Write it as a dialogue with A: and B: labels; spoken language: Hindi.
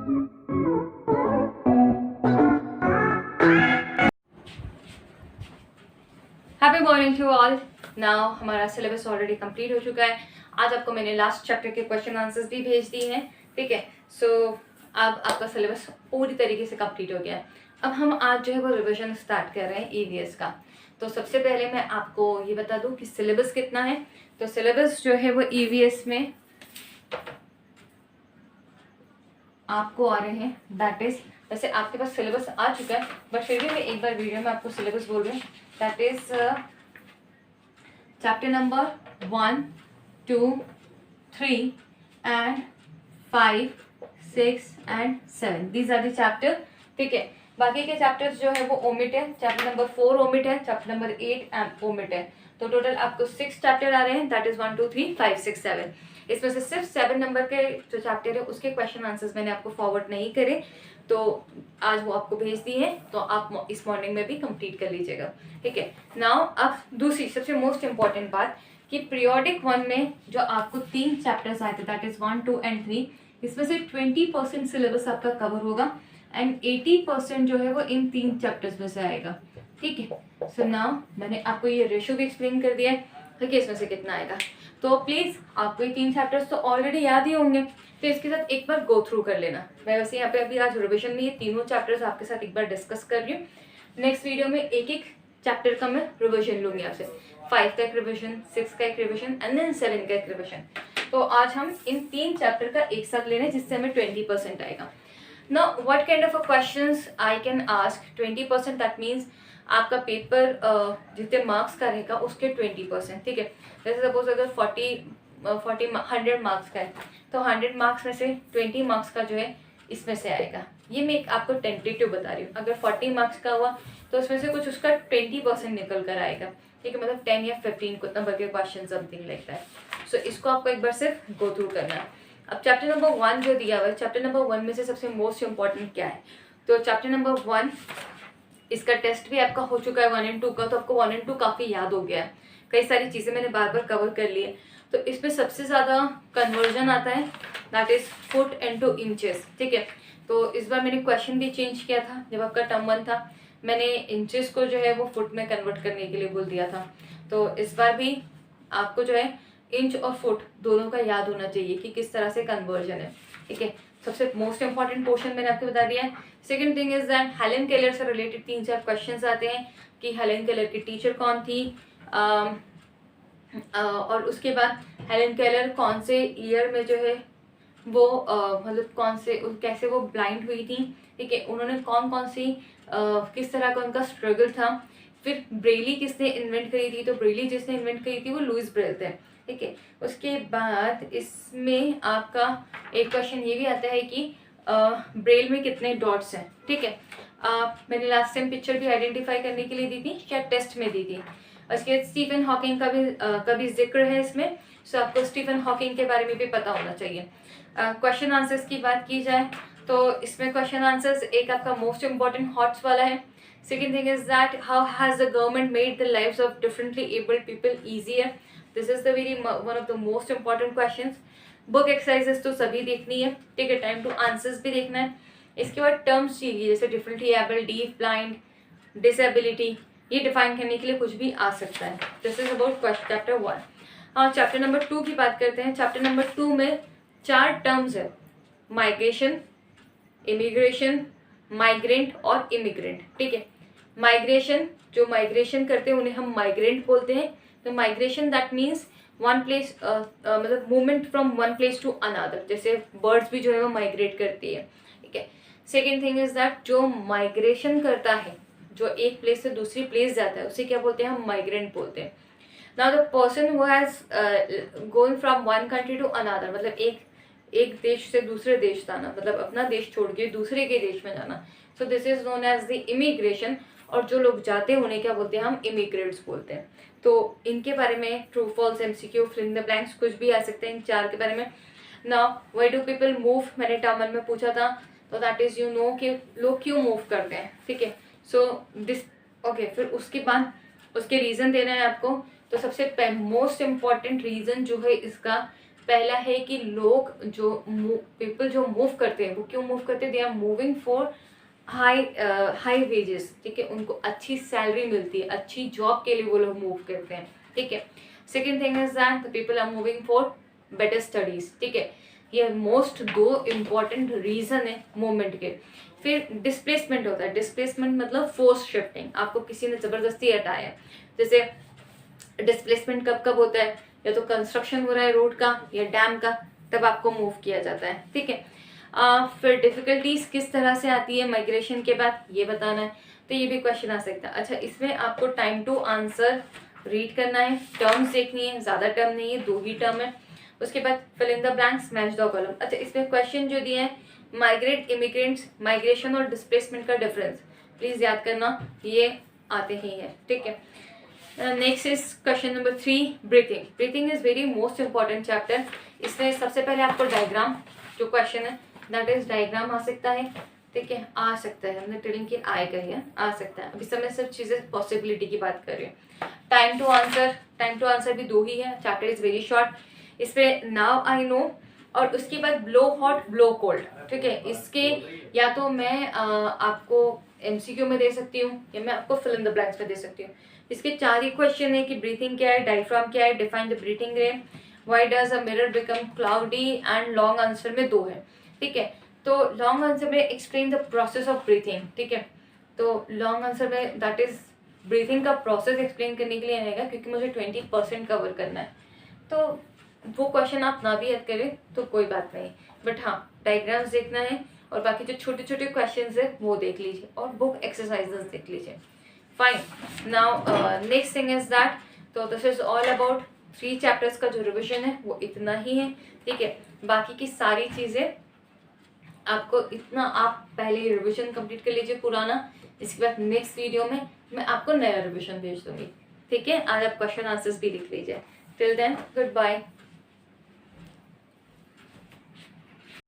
A: Happy morning to all. Now हमारा सिलेबस ऑलरेडी कंप्लीट हो चुका है। आज आपको मैंने लास्ट चैप्टर के क्वेश्चन आंसर्स भी भेज दिए हैं, ठीक है। सो अब आपका सिलेबस पूरी तरीके से कंप्लीट हो गया है। अब हम आज जो है वो रिवीजन स्टार्ट कर रहे हैं ईवीएस का। तो सबसे पहले मैं आपको ये बता दूं कि सिलेबस कितना है। तो सिलेबस जो है वो ईवीएस में आपको आ रहे हैं, दैट इज, वैसे आपके पास सिलेबस आ चुका है बट फिर भी मैं एक बार वीडियो में आपको सिलेबस बोल रही हूँ। That is chapter number 1, 2, 3 and 5, 6 and 7। These are the chapter, ठीक है। बाकी के चैप्टर्स जो है वो ओमिट है। चैप्टर नंबर 4 ओमिट है, चैप्टर नंबर 8 एंड ओमिट है। तो टोटल आपको 6 चैप्टर आ रहे हैं, दैट इज 1, 2, 3, 5, 6, 7। इसमें से सिर्फ 7 नंबर के जो चैप्टर है उसके क्वेश्चन आंसर्स मैंने आपको फॉरवर्ड नहीं करे, तो आज वो आपको भेज दिए हैं, तो आप इस मॉर्निंग में भी कंप्लीट कर लीजिएगा, ठीक है। नाउ अब दूसरी सबसे मोस्ट इंपॉर्टेंट बात कि पीरियोडिक 1 में जो आपको 3 चैप्टर्स आए थे, दैट इज 1, 2 एंड 3, इसमें से 20% सिलेबस आपका कवर होगा एंड 80% जो है वो इन 3 चैप्टर्स में से आएगा, ठीक है। सो नाउ मैंने आपको ये रेशियो भी एक्सप्लेन कर दिया है, ठीक है, इसमें से कितना आएगा। तो प्लीज आपको ये 3 चैप्टर्स तो ऑलरेडी याद ही होंगे, तो इसके साथ एक बार गो थ्रू कर लेना। मैं वैसे यहाँ पे अभी आज रिविजन में ये तीनों चैप्टर्स आपके साथ एक बार डिस्कस कर रही हूँ। नेक्स्ट वीडियो में एक एक चैप्टर का मैं रिविजन लूंगी आपसे, 5 का एक रिविजन, 6 का एक रिविजन एंड देन 7 का एक रिविजन। तो आज हम इन 3 चैप्टर का एक साथ ले रहे हैं जिससे हमें 20% आएगा। Now, what kind of a questions I can ask? 20%, that means आपका पेपर जितने मार्क्स का रहेगा उसके 20%, ठीक है। जैसे सपोज अगर 100 मार्क्स का है तो 100 मार्क्स में से 20 मार्क्स का जो है इसमें से आएगा। ये मैं एक आपको टेंटेटिव बता रही हूँ। अगर 40 मार्क्स का हुआ तो उसमें से कुछ उसका 20% निकल कर आएगा, ठीक है, मतलब 10 या 15 को नंबर के क्वेश्चन समथिंग लगता है। सो इसको आपको एक बार सिर्फ गो थ्रू करना है। अब चैप्टर नंबर 1 जो दिया हुआ है, चैप्टर नंबर 1 में से सबसे मोस्ट इंपॉर्टेंट क्या है, तो चैप्टर नंबर 1 इसका टेस्ट भी आपका हो चुका है 1 एंड 2 का, तो आपको 1 एंड 2 काफ़ी याद हो गया है। कई सारी चीज़ें मैंने बार बार कवर कर ली है। तो इसमें सबसे ज़्यादा कन्वर्जन आता है, that is foot into inches, ठीक है। तो इस बार मैंने क्वेश्चन भी चेंज किया था। जब आपका टर्म 1 था मैंने इंचेस को जो है वो फुट में कन्वर्ट करने के लिए बोल दिया था। तो इस बार भी आपको जो है इंच और फुट दोनों का याद होना चाहिए कि किस तरह से कन्वर्जन है, ठीक है। सबसे मोस्ट इंपॉर्टेंट पोर्शन मैंने आपको बता दिया है। Second thing is that Helen Keller से रिलेटेड 3-4 क्वेश्चंस आते हैं कि हेलेन केलर की टीचर कौन थी, और उसके बाद हेलेन केलर कौन से ईयर में जो है वो मतलब कौन से कैसे वो ब्लाइंड हुई थी, ठीक है, उन्होंने कौन कौन सी किस तरह का उनका स्ट्रगल था। फिर ब्रेली किसने इन्वेंट करी थी, तो ब्रेली जिसने इन्वेंट करी थी वो लुइस ब्रेल थे, ठीक है। उसके बाद इसमें आपका एक क्वेश्चन ये भी आता है कि ब्रेल में कितने डॉट्स हैं, ठीक है। मैंने लास्ट टाइम पिक्चर भी आइडेंटिफाई करने के लिए दी थी, शायद टेस्ट में दी थी। उसके बाद स्टीफन हॉकिंग का भी जिक्र है इसमें, सो आपको स्टीफन हॉकिंग के बारे में भी पता होना चाहिए। क्वेश्चन आंसर्स की बात की जाए तो इसमें क्वेश्चन आंसर्स एक आपका मोस्ट इंपॉर्टेंट हॉट्स वाला है। Second thing is that how has the government made the lives of differently abled people easier? This is the one of the most important questions. Book exercises तो सभी देखनी है, ठीक है, टाइम टू आंसर्स भी देखना है। इसके बाद टर्म्स चाहिए जैसे differently able, deaf, blind, disability, ये डिफाइन करने के लिए कुछ भी आ सकता है। This is about chapter 1। हाँ, चैप्टर नंबर 2 की बात करते हैं। चैप्टर नंबर 2 में 4 टर्म्स है, माइग्रेशन, इमिग्रेशन, माइग्रेंट और इमिग्रेंट, ठीक है। माइग्रेशन, जो माइग्रेशन करते हैं उन्हें हम माइग्रेंट बोलते हैं। तो migration that means one place, मतलब movement from one place to another, जैसे बर्ड्स भी जो है वो माइग्रेट करती है, ठीक है। सेकेंड थिंग इज दैट जो माइग्रेशन करता है, जो एक प्लेस से दूसरी प्लेस जाता है, उसे क्या बोलते हैं, हम माइग्रेंट बोलते हैं। Now the person who has gone from one country to another, मतलब एक देश से दूसरे देश जाना, मतलब अपना देश छोड़ के दूसरे के देश में जाना, so this is known as the immigration. और जो लोग जाते हैं उन्हें क्या बोलते हैं, हम इमिग्रेट्स बोलते हैं। तो इनके बारे में true false, MCQ, fill in the blanks कुछ भी आ सकते हैं इन 4 के बारे में। Now why do people move, मैंने टर्म 1 में पूछा था, तो दैट इज यू नो कि लोग क्यों मूव करते हैं, ठीक है। सो दिस ओके, फिर उसके बाद उसके रीज़न देना है आपको। तो सबसे मोस्ट इम्पॉर्टेंट रीज़न जो है इसका, पहला है कि लोग जो पीपल जो मूव करते हैं वो क्यों मूव करते हैं, they are moving for high wages, ठीक है, उनको अच्छी सैलरी मिलती है, अच्छी जॉब के लिए वो लोग मूव करते हैं, ठीक है। Second thing is that the people are moving for better studies, ठीक है। ये मोस्ट दो इम्पॉर्टेंट रीजन है मूवमेंट के। फिर डिस्प्लेसमेंट होता है, डिस्प्लेसमेंट मतलब फोर्स शिफ्टिंग, आपको किसी ने जबरदस्ती हटाया। जैसे डिस्प्लेसमेंट कब कब होता है, या तो कंस्ट्रक्शन हो रहा है रोड का या डैम का, तब आपको मूव किया जाता है, ठीक है। फिर डिफिकल्टीज किस तरह से आती है माइग्रेशन के बाद, ये बताना है, तो ये भी क्वेश्चन आ सकता है। अच्छा, इसमें आपको टाइम टू आंसर रीड करना है, टर्म्स देखनी है, ज्यादा टर्म नहीं है, 2 ही टर्म है। उसके बाद fill in the blanks, match the column. अच्छा, इसमें क्वेश्चन जो दिए हैं, माइग्रेट, इमिग्रेंट्स, माइग्रेशन और डिस्प्लेसमेंट का डिफरेंस प्लीज याद करना, ये आते ही है, ठीक है। Next is question number 3, breathing. Breathing is very most important chapter. इसमें सबसे पहले आपको डायग्राम जो क्वेश्चन है दैट इज डायग्राम आ सकता है, ठीक है, आ सकता है, हमने टेलिंग की आएगा ही, आ सकता है, अभी समय सब चीजें पॉसिबिलिटी की बात कर रही हूँ। टाइम टू आंसर भी 2 ही है, चैप्टर इज वेरी शॉर्ट। इस पे नाउ आई नो, और उसके बाद ब्लो हॉट ब्लो कोल्ड, ठीक है। इसके या तो मैं आपको एमसीक्यू में दे सकती हूँ या मैं आपको फिल इन द ब्लैंक्स में दे सकती हूँ। इसके 4 ही क्वेश्चन है कि ब्रीथिंग क्या है, डायफ्राम क्या है, define the breathing rate, why does a mirror become cloudy, and long answer में 2 है, ठीक है। तो लॉन्ग आंसर में explain the process of breathing, ठीक है। तो लॉन्ग आंसर में दैट इज ब्रीथिंग का प्रोसेस एक्सप्लेन करने के लिए आएगा, क्योंकि मुझे 20% कवर करना है, तो वो क्वेश्चन आप ना भी याद करें तो कोई बात नहीं, बट हाँ डायग्राम्स देखना है, और बाकी जो छोटे छोटे क्वेश्चन है वो देख लीजिए, और बुक एक्सरसाइजेस देख लीजिए। Fine, now next thing is that, तो this is all about 3 chapters का जो रिविजन है वो इतना ही है, ठीक है। बाकी की सारी चीज़ें आपको इतना, आप पहले रिविजन कंप्लीट कर लीजिए पुराना, इसके बाद नेक्स्ट वीडियो में मैं आपको नया रिविजन भेज दूंगी, ठीक है। आज आप क्वेश्चन आंसर्स भी लिख लीजिए। Till then, good bye.